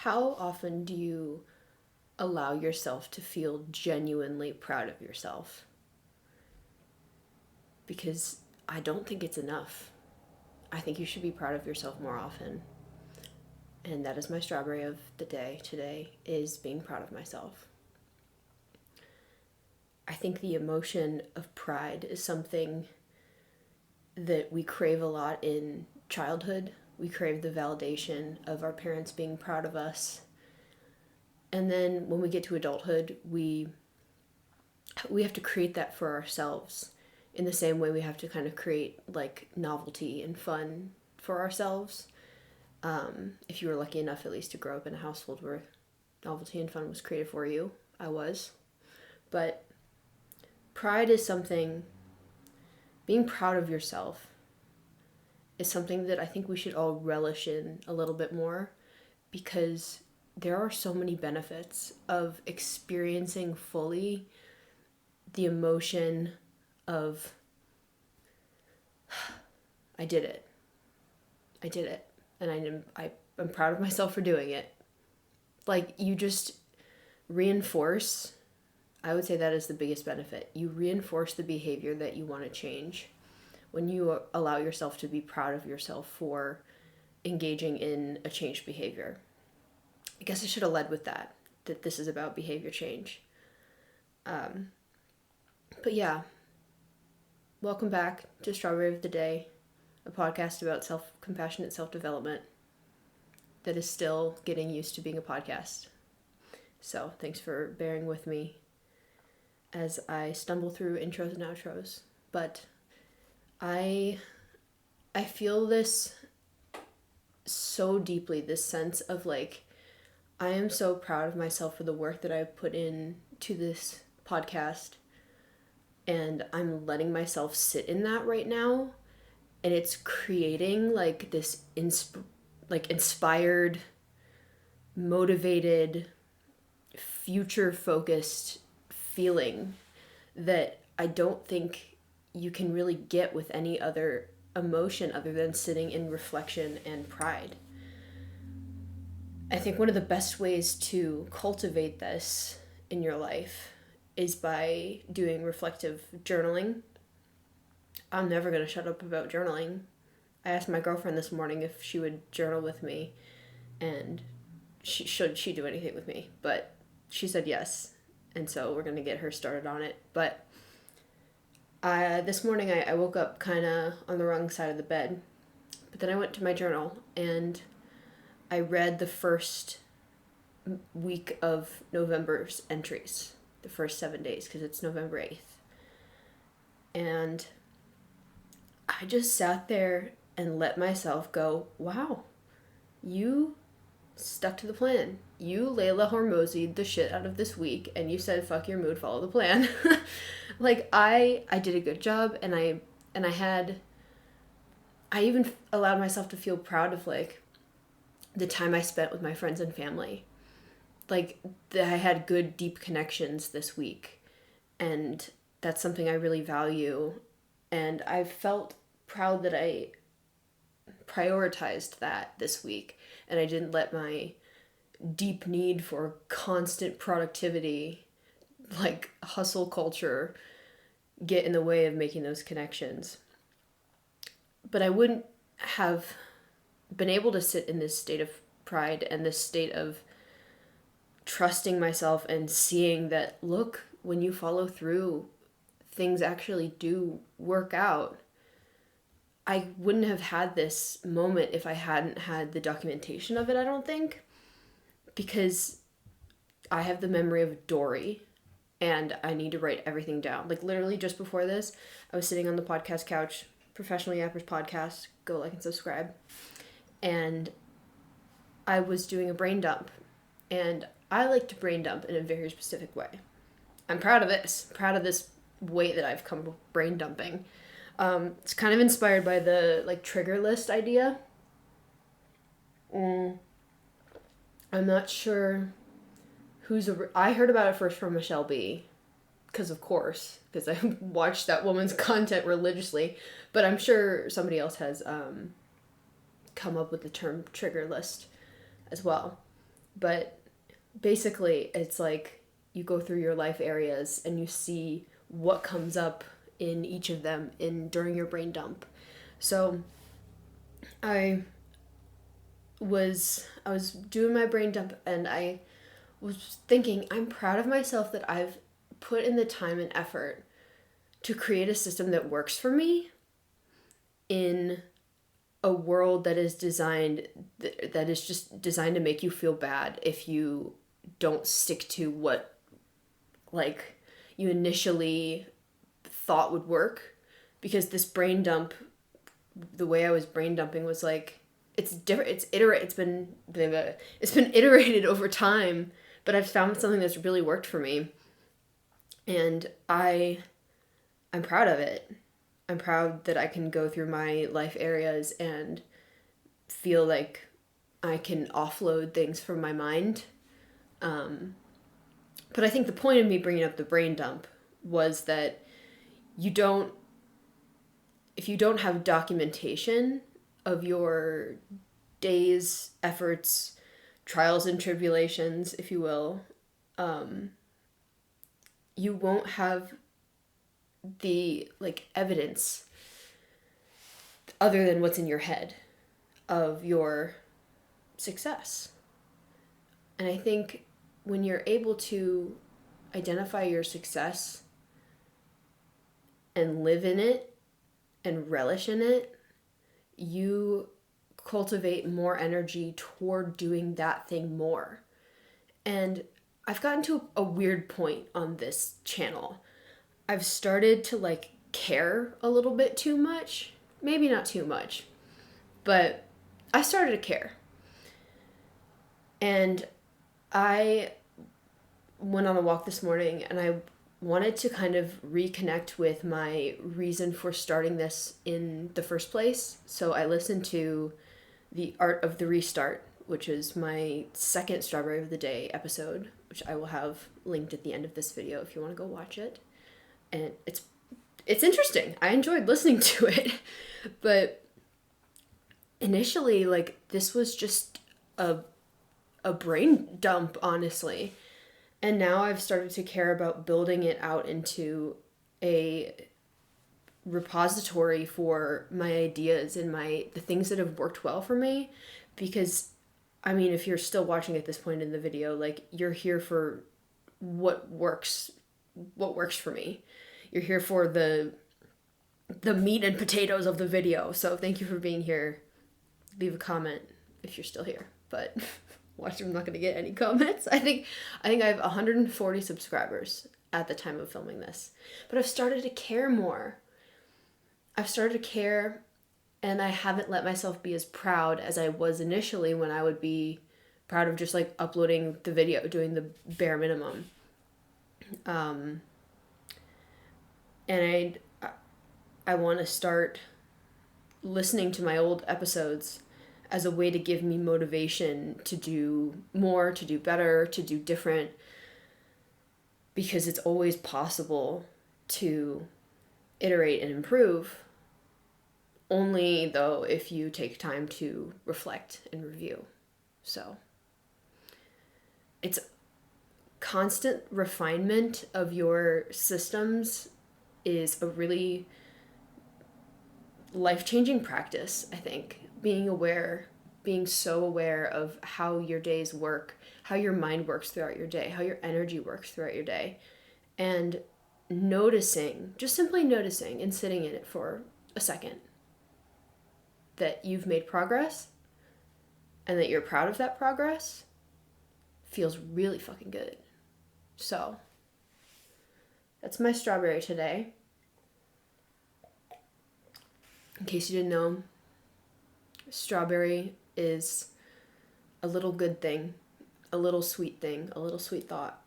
How often do you allow yourself to feel genuinely proud of yourself? Because I don't think it's enough. I think you should be proud of yourself more often. And that is my strawberry of the day today, is being proud of myself. I think the emotion of pride is something that we crave a lot in childhood. We crave the validation of our parents being proud of us. And then when we get to adulthood, we have to create that for ourselves in the same way we have to kind of create like novelty and fun for ourselves. If you were lucky enough at least to grow up in a household where novelty and fun was created for you, I was. But pride is something, being proud of yourself is something that I think we should all relish in a little bit more, because there are so many benefits of experiencing fully the emotion of, I did it. I did it. And I'm proud of myself for doing it. Like, you just reinforce, I would say that is the biggest benefit. You reinforce the behavior that you want to change when you allow yourself to be proud of yourself for engaging in a changed behavior. I guess I should have led with that this is about behavior change. But yeah, welcome back to Strawberry of the Day, a podcast about compassionate self-development that is still getting used to being a podcast. So thanks for bearing with me as I stumble through intros and outros. But I feel this so deeply, this sense of like, I am so proud of myself for the work that I've put in to this podcast, and I'm letting myself sit in that right now, and it's creating like this inspired, motivated, future-focused feeling that I don't think you can really get with any other emotion other than sitting in reflection and pride. I think one of the best ways to cultivate this in your life is by doing reflective journaling. I'm never going to shut up about journaling. I asked my girlfriend this morning if she would journal with me, and should she do anything with me, but she said yes, and so we're going to get her started on it. But this morning I woke up kind of on the wrong side of the bed, but then I went to my journal and I read the first week of November's entries, the first 7 days, because it's November 8th. And I just sat there and let myself go, wow, you stuck to the plan. You Layla Hormozi'd the shit out of this week, and you said, fuck your mood, follow the plan. Like, I did a good job, and I even allowed myself to feel proud of, like, the time I spent with my friends and family. Like, I had good, deep connections this week, and that's something I really value, and I felt proud that I prioritized that this week, and I didn't let my deep need for constant productivity, like hustle culture, get in the way of making those connections. But I wouldn't have been able to sit in this state of pride and this state of trusting myself and seeing that, look, when you follow through, things actually do work out. I wouldn't have had this moment if I hadn't had the documentation of it, I don't think, because I have the memory of Dory and I need to write everything down. Like, literally just before this, I was sitting on the podcast couch, Professional Yappers Podcast, go like and subscribe, and I was doing a brain dump, and I like to brain dump in a very specific way. I'm proud of this way that I've come with brain dumping. It's kind of inspired by the like trigger list idea. I'm not sure I heard about it first from Michelle B, because I watched that woman's content religiously, but I'm sure somebody else has come up with the term trigger list as well. But basically, it's like you go through your life areas and you see what comes up in each of them during your brain dump. So I was doing my brain dump, and I was thinking, I'm proud of myself that I've put in the time and effort to create a system that works for me in a world that is just designed to make you feel bad if you don't stick to what like you initially thought would work. Because this brain dump, the way I was brain dumping was like, it's different, it's been iterated over time, but I've found something that's really worked for me, and I'm proud of it. I'm proud that I can go through my life areas and feel like I can offload things from my mind. But I think the point of me bringing up the brain dump was that if you don't have documentation of your day's efforts, trials and tribulations, if you will, you won't have the evidence other than what's in your head of your success. And I think when you're able to identify your success and live in it and relish in it, you cultivate more energy toward doing that thing more. And I've gotten to a weird point on this channel. I've started to care a little bit too much. Maybe not too much, but I started to care. And I went on a walk this morning, and I wanted to kind of reconnect with my reason for starting this in the first place. So I listened to The Art of the Restart, which is my second Strawberry of the Day episode, which I will have linked at the end of this video if you want to go watch it. And it's interesting. I enjoyed listening to it. But initially, this was just a brain dump, honestly. And now I've started to care about building it out into a repository for my ideas and the things that have worked well for me. Because, I mean, if you're still watching at this point in the video, you're here for what works for me. You're here for the meat and potatoes of the video. So thank you for being here. Leave a comment if you're still here. But watch, I'm not going to get any comments. I think I have 140 subscribers at the time of filming this. But I've started to care more. I've started to care, and I haven't let myself be as proud as I was initially, when I would be proud of just uploading the video, doing the bare minimum. And I want to start listening to my old episodes as a way to give me motivation to do more, to do better, to do different, because it's always possible to iterate and improve, only though if you take time to reflect and review. So it's constant refinement of your systems is a really life-changing practice, I think. Being so aware of how your days work, how your mind works throughout your day, how your energy works throughout your day, and just simply noticing and sitting in it for a second that you've made progress and that you're proud of that progress feels really fucking good. So that's my strawberry today. In case you didn't know, strawberry is a little good thing, a little sweet thing, a little sweet thought.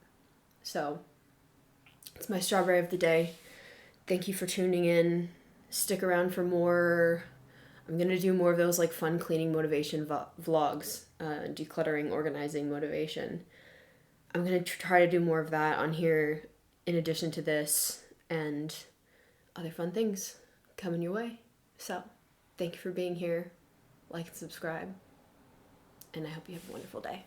So it's my strawberry of the day. Thank you for tuning in. Stick around for more. I'm going to do more of those fun cleaning motivation vlogs, decluttering, organizing motivation. I'm going to try to do more of that on here in addition to this, and other fun things coming your way. So, thank you for being here. Like and subscribe. And I hope you have a wonderful day.